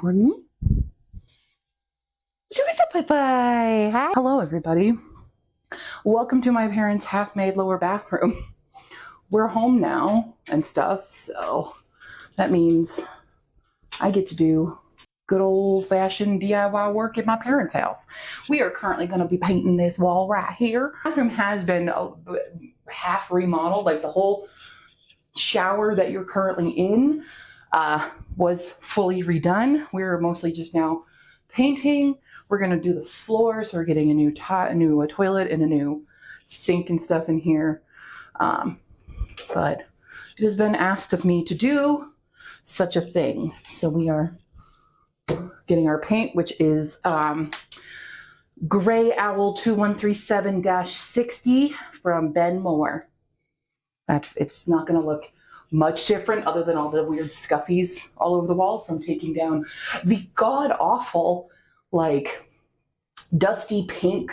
for me. Bye-bye. Hi. Hello, everybody. Welcome to my parents' half-made lower bathroom. We're home now and stuff, so that means I get to do good old-fashioned DIY work at my parents' house. We are currently going to be painting this wall right here. The bathroom has been half remodeled, like the whole shower that you're currently in was fully redone. We're mostly just now painting. We're going to do the floors. We're getting a new toilet and a new sink and stuff in here. But it has been asked of me to do such a thing. So we are getting our paint, which is Gray Owl 2137-60 from Ben Moore. It's not going to look much different other than all the weird scuffies all over the wall from taking down the god-awful, like, dusty pink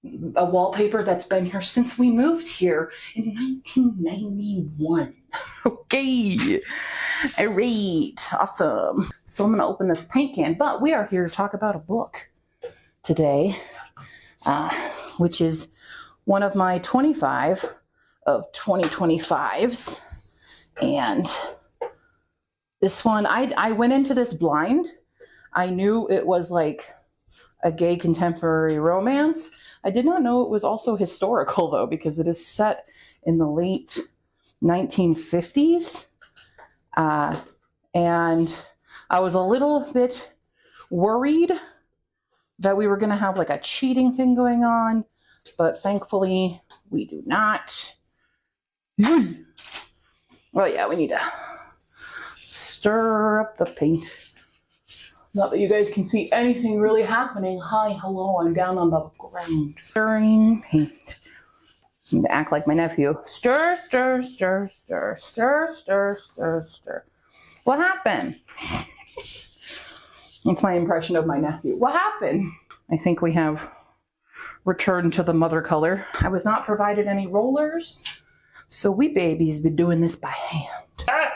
wallpaper that's been here since we moved here in 1991. Okay. All right. Awesome. So I'm going to open this paint can, but we are here to talk about a book today, which is one of my 25 of 2025s. And this one, I went into this blind. I knew it was like a gay contemporary romance. I did not know it was also historical, though, because it is set in the late 1950s. And I was a little bit worried that we were going to have like a cheating thing going on, but thankfully we do not. Well, yeah, we need to stir up the paint. Not that you guys can see anything really happening. Hi, hello, I'm down on the ground. Stirring paint. I'm gonna act like my nephew. Stir, stir, stir, stir, stir, stir, stir, stir. What happened? That's my impression of my nephew. What happened? I think we have returned to the mother color. I was not provided any rollers, so we babies been doing this by hand. Ah!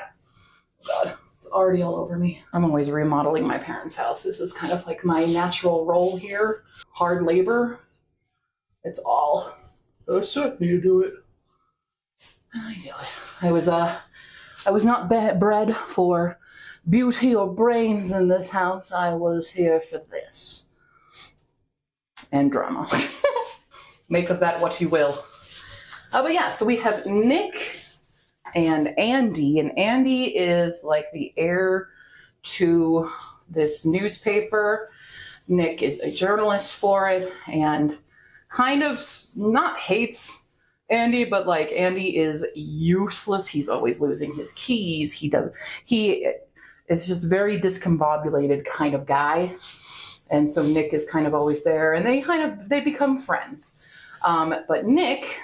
God. Already all over me. I'm always remodeling my parents' house. This is kind of like my natural role here. Hard labor. It's all us me to do it. And I do it. I was not bred for beauty or brains in this house. I was here for this. And drama. Make of that what you will. But yeah, so we have Nick and Andy, and Andy is like the heir to this newspaper. Nick is a journalist for it and kind of not hates Andy, but like Andy is useless. He's always losing his keys. He is just very discombobulated kind of guy. And so Nick is kind of always there, and they become friends. But Nick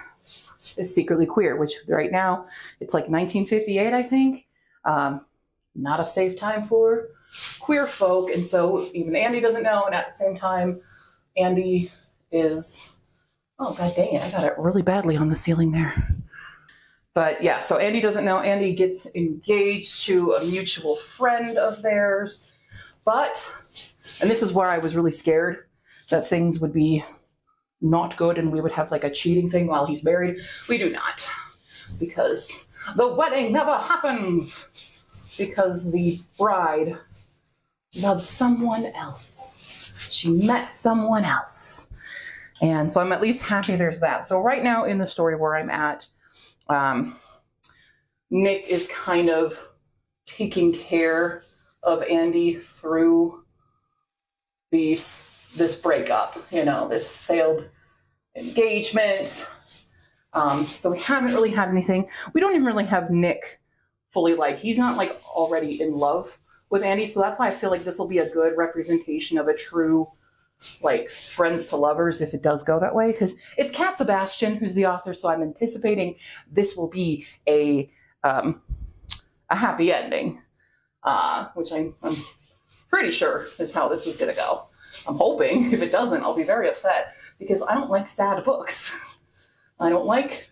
is secretly queer, which right now it's like 1958, I think. Not a safe time for queer folk, and so even Andy doesn't know. And at the same time, Andy is, oh god dang it, I got it really badly on the ceiling there. But yeah, so Andy doesn't know. Andy gets engaged to a mutual friend of theirs, and this is where I was really scared that things would be not good and we would have like a cheating thing while he's married. We do not, because the wedding never happens, because the bride loves someone else. She met someone else. And so I'm at least happy there's that. So right now in the story where I'm at, Nick is kind of taking care of Andy through this breakup, this failed engagement. So we haven't really had anything. We don't even really have Nick fully, like, he's not like already in love with Andy. So that's why I feel like this will be a good representation of a true, like, friends to lovers if it does go that way. Because it's Kat Sebastian who's the author. So I'm anticipating this will be a happy ending, which I'm pretty sure is how this is going to go. I'm hoping. If it doesn't, I'll be very upset, because I don't like sad books. I don't like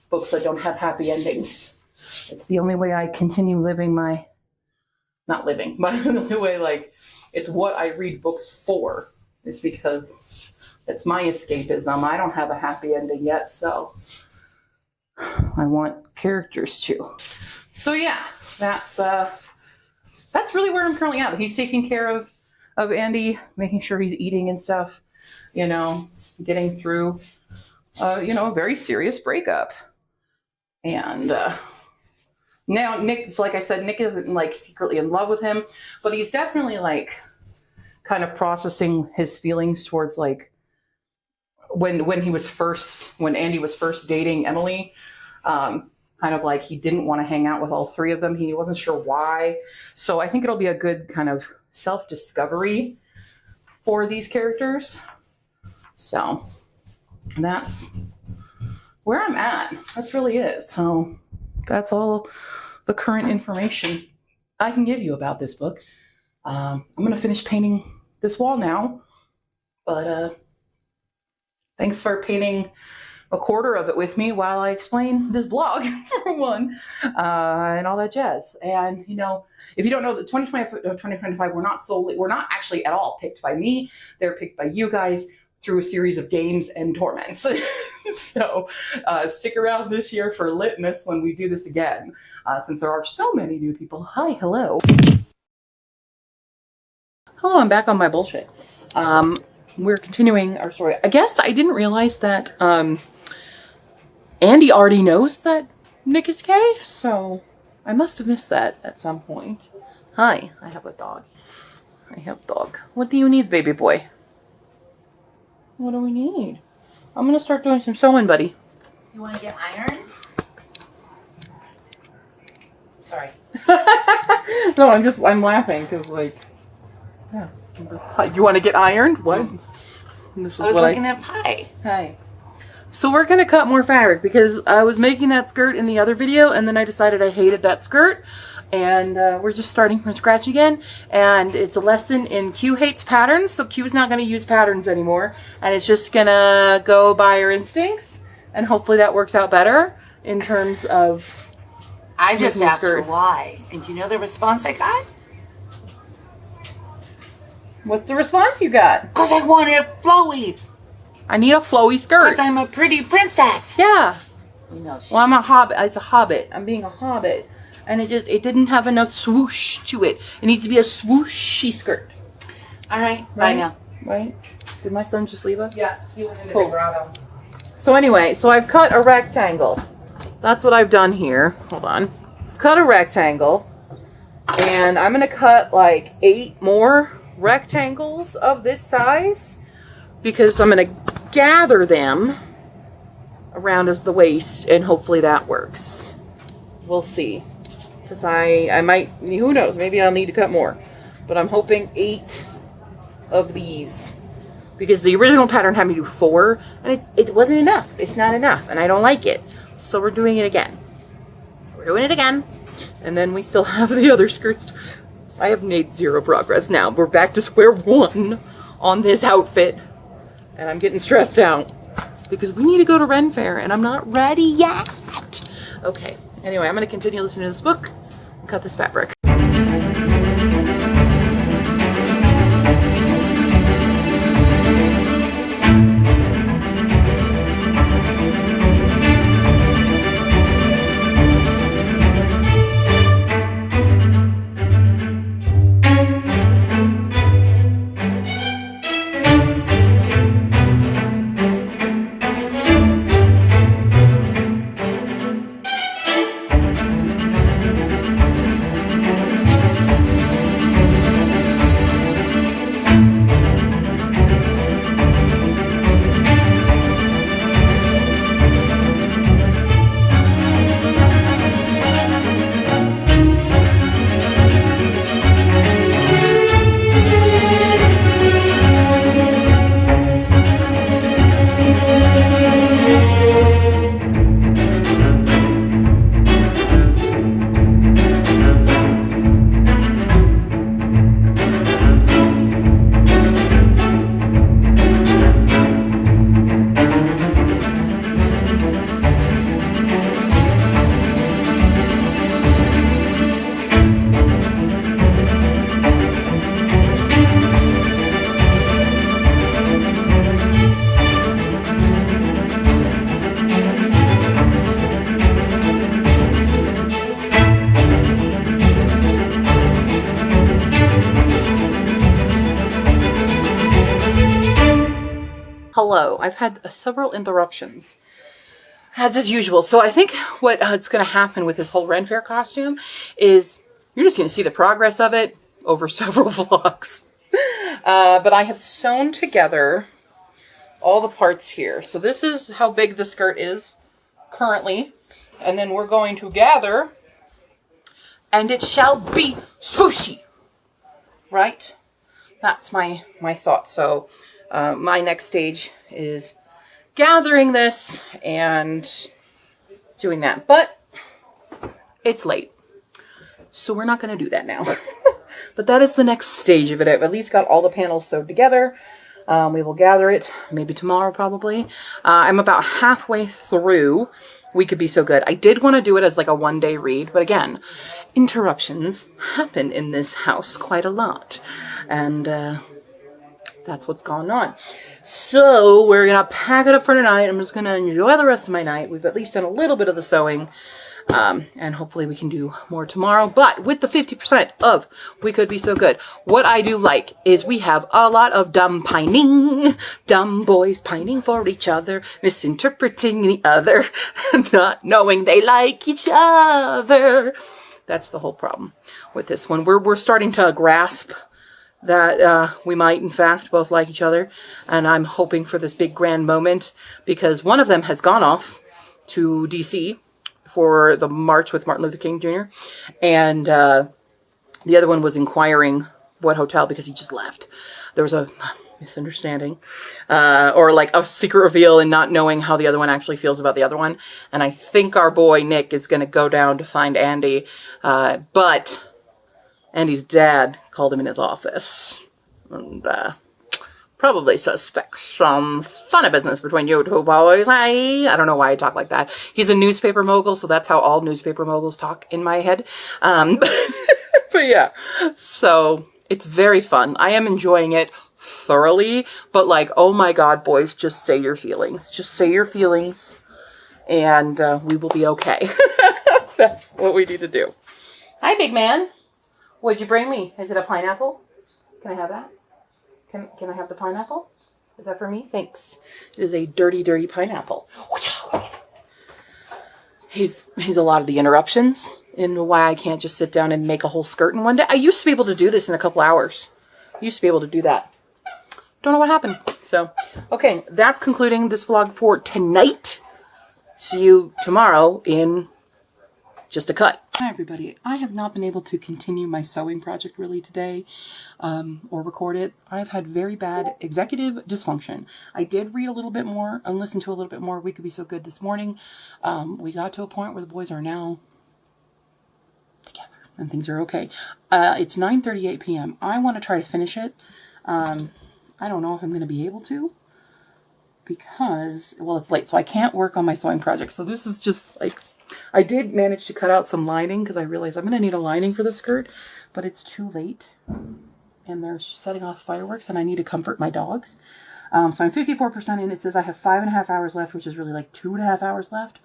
books that don't have happy endings. It's the only way I continue living my not living, but the way, like, it's what I read books for, is because it's my escapism. I don't have a happy ending yet, so I want characters to. So yeah, that's really where I'm currently at. He's taking care of Andy, making sure he's eating and stuff, you know, getting through, you know, a very serious breakup. And now Nick's, like I said, Nick isn't like secretly in love with him, but he's definitely like kind of processing his feelings towards like when Andy was first dating Emily. Kind of like he didn't want to hang out with all three of them. He wasn't sure why. So I think it'll be a good kind of self-discovery for these characters. So that's where I'm at. That's really it. So that's all the current information I can give you about this book. I'm going to finish painting this wall now. But thanks for painting a quarter of it with me while I explain this vlog, for one, and all that jazz. And, you know, if you don't know, the 2025 we're not actually at all picked by me. They're picked by you guys through a series of games and torments. So stick around this year for litmus when we do this again, since there are so many new people. Hi, hello. Hello, I'm back on my bullshit. We're continuing our story. I guess I didn't realize that Andy already knows that Nick is gay, so I must have missed that at some point. Hi, I have a dog. I have a dog. What do you need, baby boy? What do we need? I'm gonna start doing some sewing, buddy. You want to get ironed? Sorry. No, I'm laughing because, like, yeah. You want to get ironed? What? This is I was looking at pie. Hi. So we're going to cut more fabric because I was making that skirt in the other video and then I decided I hated that skirt. And we're just starting from scratch again. And it's a lesson in Q hates patterns. So Q's not going to use patterns anymore. And it's just going to go by her instincts. And hopefully that works out better in terms of... I just asked her why. And you know the response I got? What's the response you got? Because I want it flowy. I need a flowy skirt. Because I'm a pretty princess. Yeah. You know, well, I'm a hobbit. It's a hobbit. I'm being a hobbit. And it didn't have enough swoosh to it. It needs to be a swooshy skirt. All right. Bye now. Right? Did my son just leave us? Yeah. He went into the grotto. So anyway, so I've cut a rectangle. That's what I've done here. Hold on. Cut a rectangle. And I'm going to cut like 8 more rectangles of this size. Because I'm going to gather them around as the waist. And hopefully that works. We'll see. Because I might, who knows, maybe I'll need to cut more. But I'm hoping 8 of these. Because the original pattern had me do 4. And it wasn't enough. It's not enough. And I don't like it. So we're doing it again. We're doing it again. And then we still have the other skirts. I have made 0 progress now. We're back to square 1 on this outfit. And I'm getting stressed out. Because we need to go to Ren Faire. And I'm not ready yet. Okay. Anyway, I'm going to continue listening to this book and cut this fabric. hello. I've had several interruptions, as is usual. So I think what it's going to happen with this whole Ren Faire costume is you're just going to see the progress of it over several vlogs. But I have sewn together all the parts here. So this is how big the skirt is currently. And then we're going to gather, and it shall be swooshy. Right? That's my thought. So my next stage is gathering this and doing that. But it's late, so we're not going to do that now. But that is the next stage of it. I've at least got all the panels sewed together. We will gather it maybe tomorrow probably. I'm about halfway through We Could Be So Good. I did want to do it as like a one-day read, but again, interruptions happen in this house quite a lot. And that's what's going on. So we're going to pack it up for tonight. I'm just going to enjoy the rest of my night. We've at least done a little bit of the sewing. And hopefully we can do more tomorrow. But with the 50% of We Could Be So Good, what I do like is we have a lot of dumb pining. Dumb boys pining for each other, misinterpreting the other, not knowing they like each other. That's the whole problem with this one. We're starting to grasp that we might, in fact, both like each other. And I'm hoping for this big grand moment because one of them has gone off to D.C. for the march with Martin Luther King Jr. And the other one was inquiring what hotel because he just left. There was a misunderstanding or like a secret reveal and not knowing how the other one actually feels about the other one. And I think our boy Nick is going to go down to find Andy. But Andy's dad called him in his office and probably suspects some funny business between you two boys. I don't know why I talk like that. He's a newspaper mogul, so that's how all newspaper moguls talk in my head. But yeah, so it's very fun. I am enjoying it thoroughly, but like, oh my God, boys, just say your feelings. Just say your feelings and we will be okay. That's what we need to do. Hi, big man. What'd you bring me? Is it a pineapple? Can I have that? Can I have the pineapple? Is that for me? Thanks. It is a dirty, dirty pineapple. He's a lot of the interruptions in why I can't just sit down and make a whole skirt in one day. I used to be able to do this in a couple hours. I used to be able to do that. Don't know what happened. So, okay, that's concluding this vlog for tonight. See you tomorrow in just a cut. Hi everybody, I have not been able to continue my sewing project really today or record it. I've had very bad executive dysfunction. I did read a little bit more and listen to a little bit more We Could Be So Good this morning. We got to a point where the boys are now together and things are okay. It's 9:38 p.m. I want to try to finish it. I don't know if I'm going to be able to because, well, it's late, so I can't work on my sewing project. So this is just like, I did manage to cut out some lining because I realized I'm going to need a lining for the skirt, but it's too late and they're setting off fireworks and I need to comfort my dogs. So I'm 54% in. It says I have 5.5 hours left, which is really like 2.5 hours left.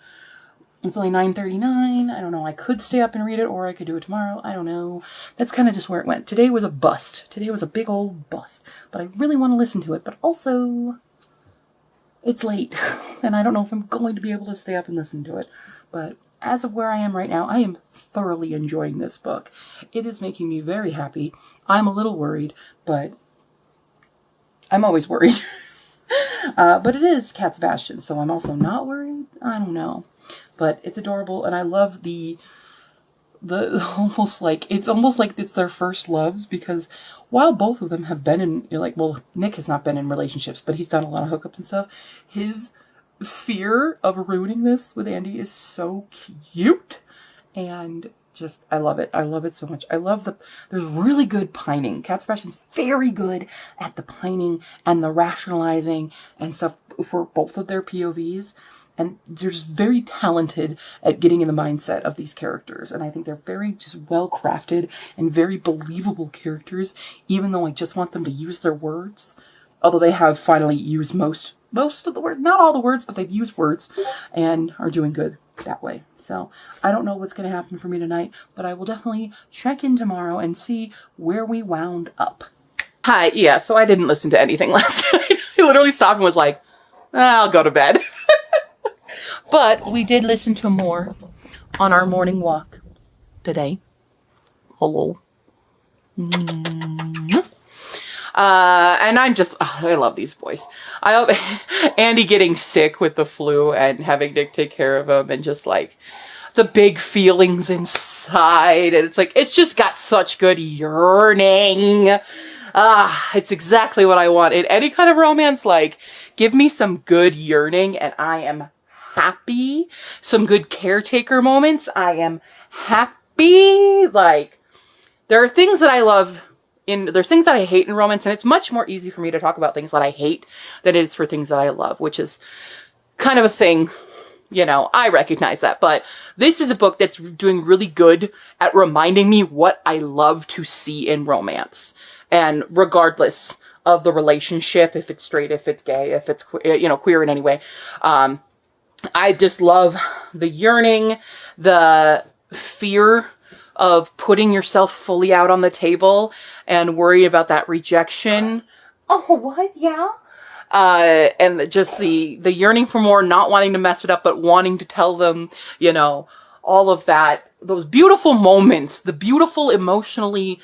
It's only 9:39. I don't know. I could stay up and read it or I could do it tomorrow. I don't know. That's kind of just where it went. Today was a bust. Today was a big old bust, but I really want to listen to it, but also it's late and I don't know if I'm going to be able to stay up and listen to it. But as of where I am right now, I am thoroughly enjoying this book. It is making me very happy. I'm a little worried, but I'm always worried. But it is Cat Sebastian, so I'm also not worried. I don't know. But it's adorable, and I love the almost like it's their first loves, because while both of them have been in, like, well, Nick has not been in relationships, but he's done a lot of hookups and stuff. His fear of ruining this with Andy is so cute, and just, I love it. I love it so much. I love there's really good pining. Cat Sebastian's very good at the pining and the rationalizing and stuff for both of their POVs. And they're just very talented at getting in the mindset of these characters. And I think they're very just well crafted and very believable characters, even though I just want them to use their words. Although they have finally used most of the words, not all the words, but they've used words and are doing good that way. So I don't know what's going to happen for me tonight, but I will definitely check in tomorrow and see where we wound up. Hi, yeah, so I didn't listen to anything last night. I literally stopped and was like, I'll go to bed. But we did listen to more on our morning walk today. Hello. And I'm just, I love these boys. I hope Andy getting sick with the flu and having Nick take care of him, and just like the big feelings inside. And it's like, it's just got such good yearning. It's exactly what I want in any kind of romance. Like, give me some good yearning and I am happy. Some good caretaker moments, I am happy. Like, there are things that I love there's things that I hate in romance, and it's much more easy for me to talk about things that I hate than it is for things that I love, which is kind of a thing, you know, I recognize that. But this is a book that's doing really good at reminding me what I love to see in romance. And regardless of the relationship, if it's straight, if it's gay, if it's, you know, queer in any way, I just love the yearning, the fear of putting yourself fully out on the table and worry about that rejection. Oh, what? Yeah. And just the yearning for more, not wanting to mess it up, but wanting to tell them, you know, all of that, those beautiful moments, the beautiful emotionally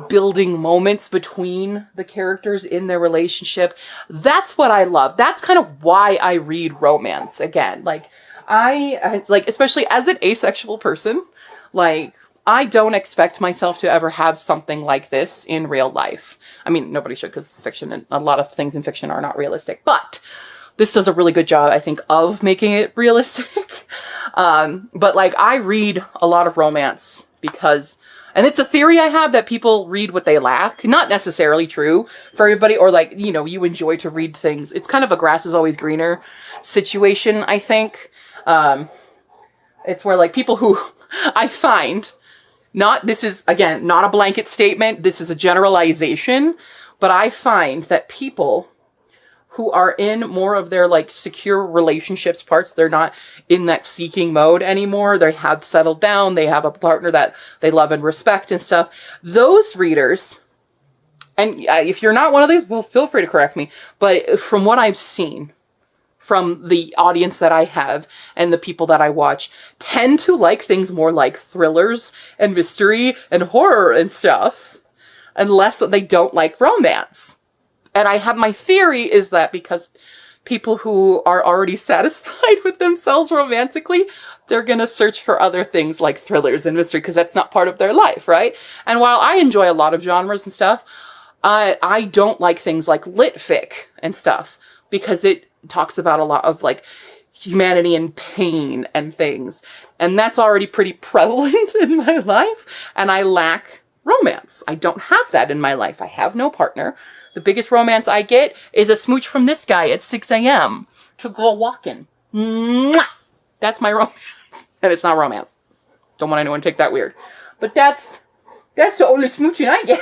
building moments between the characters in their relationship. That's what I love. That's kind of why I read romance again. Like, I like, especially as an asexual person, like, I don't expect myself to ever have something like this in real life. I mean, nobody should, because it's fiction, and a lot of things in fiction are not realistic. But this does a really good job, I think, of making it realistic. But like, I read a lot of romance because, and it's a theory I have, that people read what they lack. Not necessarily true for everybody, or like, you know, you enjoy to read things. It's kind of a grass is always greener situation, I think. It's where like people who I find, this is, again, not a blanket statement. This is a generalization. But I find that people who are in more of their like secure relationships parts, they're not in that seeking mode anymore. They have settled down. They have a partner that they love and respect and stuff. Those readers, and if you're not one of these, well, feel free to correct me. But from what I've seen, from the audience that I have and the people that I watch, tend to like things more like thrillers and mystery and horror and stuff, unless they don't like romance. And I have, my theory is that because people who are already satisfied with themselves romantically, they're going to search for other things like thrillers and mystery, because that's not part of their life, right? And while I enjoy a lot of genres and stuff, I don't like things like lit fic and stuff, because it talks about a lot of like humanity and pain and things. And that's already pretty prevalent in my life. And I lack romance. I don't have that in my life. I have no partner. The biggest romance I get is a smooch from this guy at 6 a.m. to go walking. Mwah! That's my romance. And it's not romance. Don't want anyone to take that weird. But that's the only smooching I get.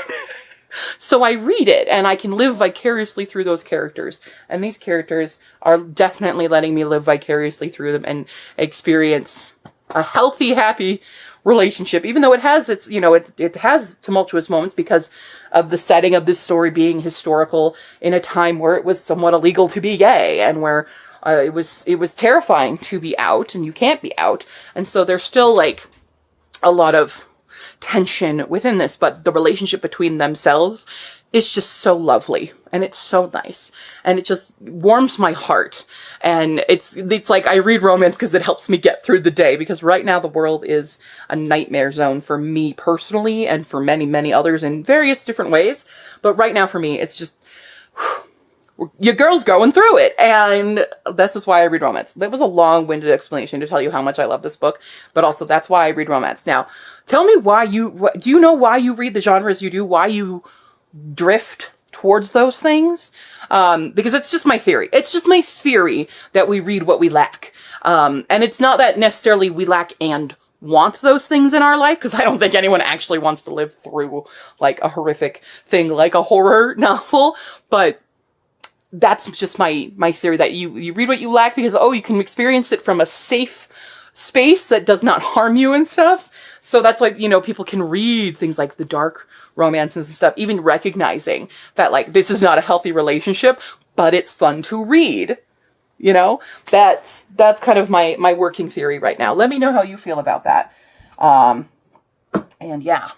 So I read it, and I can live vicariously through those characters. And these characters are definitely letting me live vicariously through them and experience a healthy, happy relationship, even though it has its, you know, it has tumultuous moments because of the setting of this story being historical in a time where it was somewhat illegal to be gay, and where it was terrifying to be out, and you can't be out. And so there's still like a lot of tension within this, but the relationship between themselves is just so lovely, and it's so nice, and it just warms my heart. And it's like I read romance because it helps me get through the day, because right now the world is a nightmare zone for me personally, and for many, many others in various different ways. But right now for me, it's just, your girl's going through it. And this is why I read romance. That was a long-winded explanation to tell you how much I love this book, but also that's why I read romance. Now, tell me do you know why you read the genres you do? Why you drift towards those things? Because it's just my theory. It's just my theory that we read what we lack. And it's not that necessarily we lack and want those things in our life, because I don't think anyone actually wants to live through like a horrific thing like a horror novel, but that's just my theory, that you read what you lack because, you can experience it from a safe space that does not harm you and stuff. So that's why, people can read things like the dark romances and stuff, even recognizing that like, this is not a healthy relationship, but it's fun to read. You know, that's kind of my working theory right now. Let me know how you feel about that. And yeah,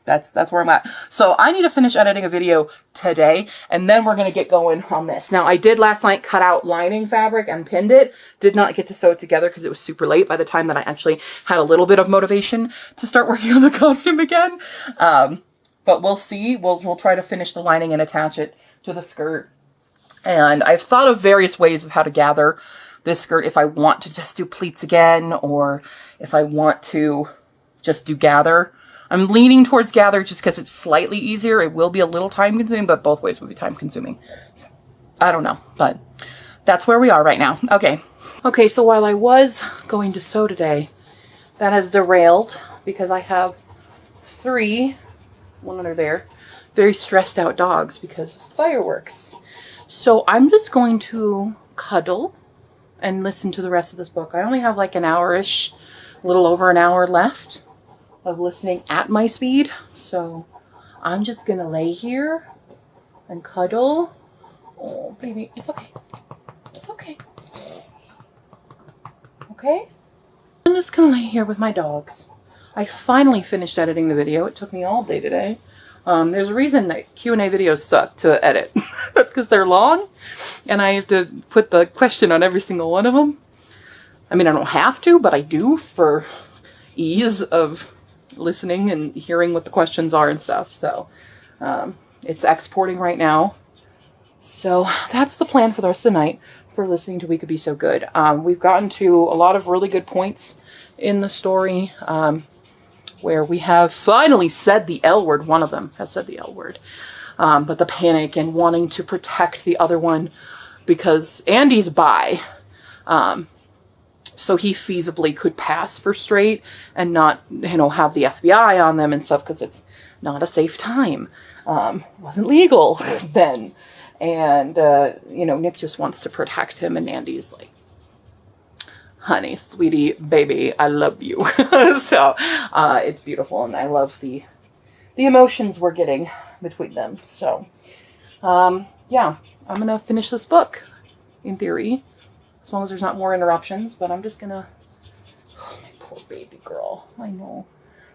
that's where I'm at. So I need to finish editing a video today, and then we're going to get going on this. Now, I did last night cut out lining fabric and pinned it. Did not get to sew it together because it was super late by the time that I actually had a little bit of motivation to start working on the costume again. But we'll see. We'll try to finish the lining and attach it to the skirt. And I've thought of various ways of how to gather this skirt if I want to just do pleats again, or if I want to just do gather. I'm leaning towards gather just because it's slightly easier. It will be a little time consuming, but both ways will be time consuming. So, I don't know, but that's where we are right now. Okay, so while I was going to sew today, that has derailed because I have one under there, very stressed out dogs because of fireworks. So I'm just going to cuddle and listen to the rest of this book. I only have like an hour-ish, a little over an hour left of listening at my speed. So I'm just going to lay here and cuddle. Oh, baby, it's okay. It's okay. Okay? I'm just going to lay here with my dogs. I finally finished editing the video. It took me all day today. There's a reason that Q&A videos suck to edit. That's because they're long, and I have to put the question on every single one of them. I mean, I don't have to, but I do for ease of listening and hearing what the questions are and stuff. So it's exporting right now. So that's the plan for the rest of the night for listening to We Could Be So Good. We've gotten to a lot of really good points in the story, where we have finally said the L word. One of them has said the L word. But the panic and wanting to protect the other one because Andy's bi. So he feasibly could pass for straight and not, have the FBI on them and stuff because it's not a safe time. Wasn't legal then. And, Nick just wants to protect him, and Andy's like, honey, sweetie, baby, I love you. So it's beautiful, and I love the emotions we're getting between them. So yeah, I'm gonna finish this book in theory, as long as there's not more interruptions. But I'm just gonna, oh, my poor baby girl. I know,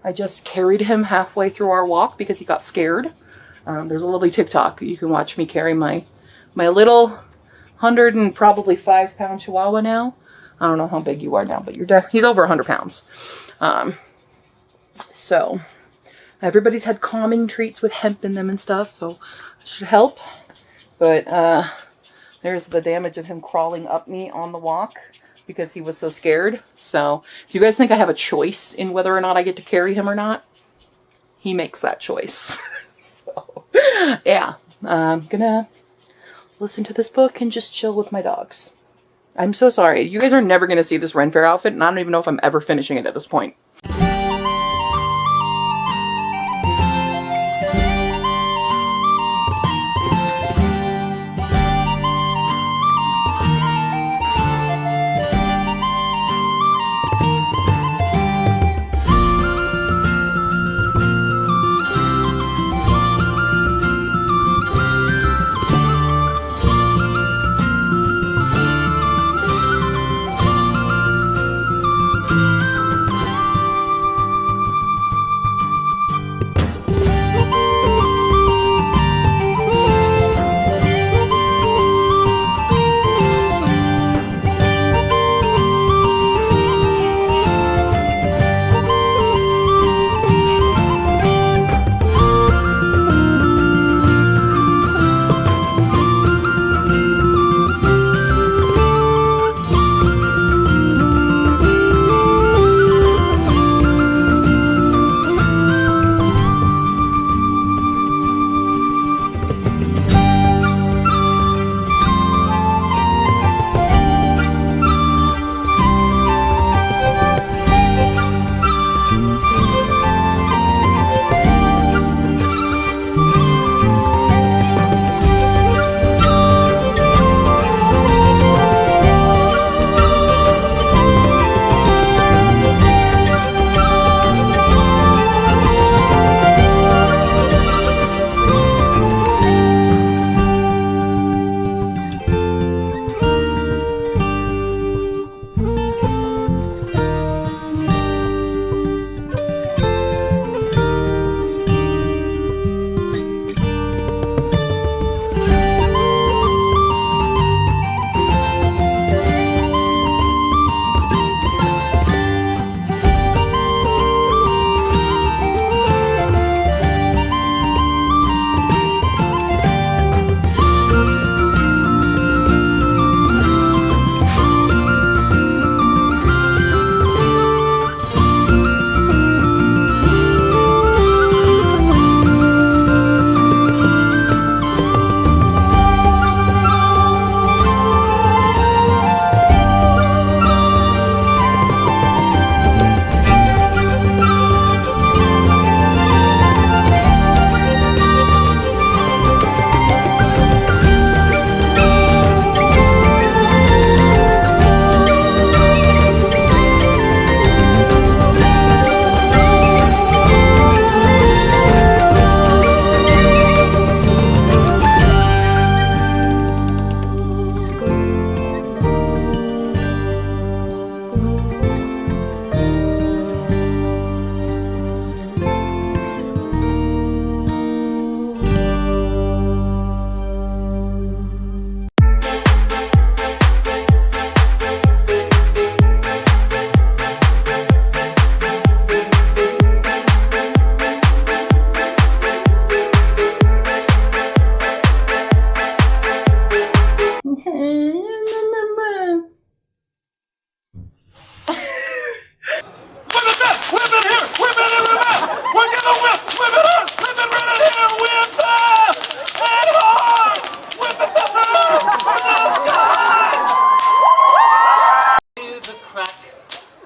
I just carried him halfway through our walk because he got scared. There's a lovely TikTok you can watch me carry my little 100 and probably 5-pound Chihuahua now. I don't know how big you are now, but he's over 100 pounds. So everybody's had calming treats with hemp in them and stuff, so it should help. But there's the damage of him crawling up me on the walk because he was so scared. So if you guys think I have a choice in whether or not I get to carry him or not, he makes that choice. So yeah, I'm gonna listen to this book and just chill with my dogs. I'm so sorry. You guys are never going to see this Ren Faire outfit, and I don't even know if I'm ever finishing it at this point.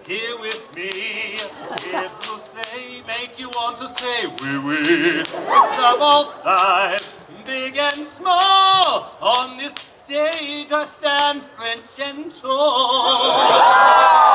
here with me. It will say, make you want to say, wee wee. It's of all size, big and small. On this stage I stand French and tall.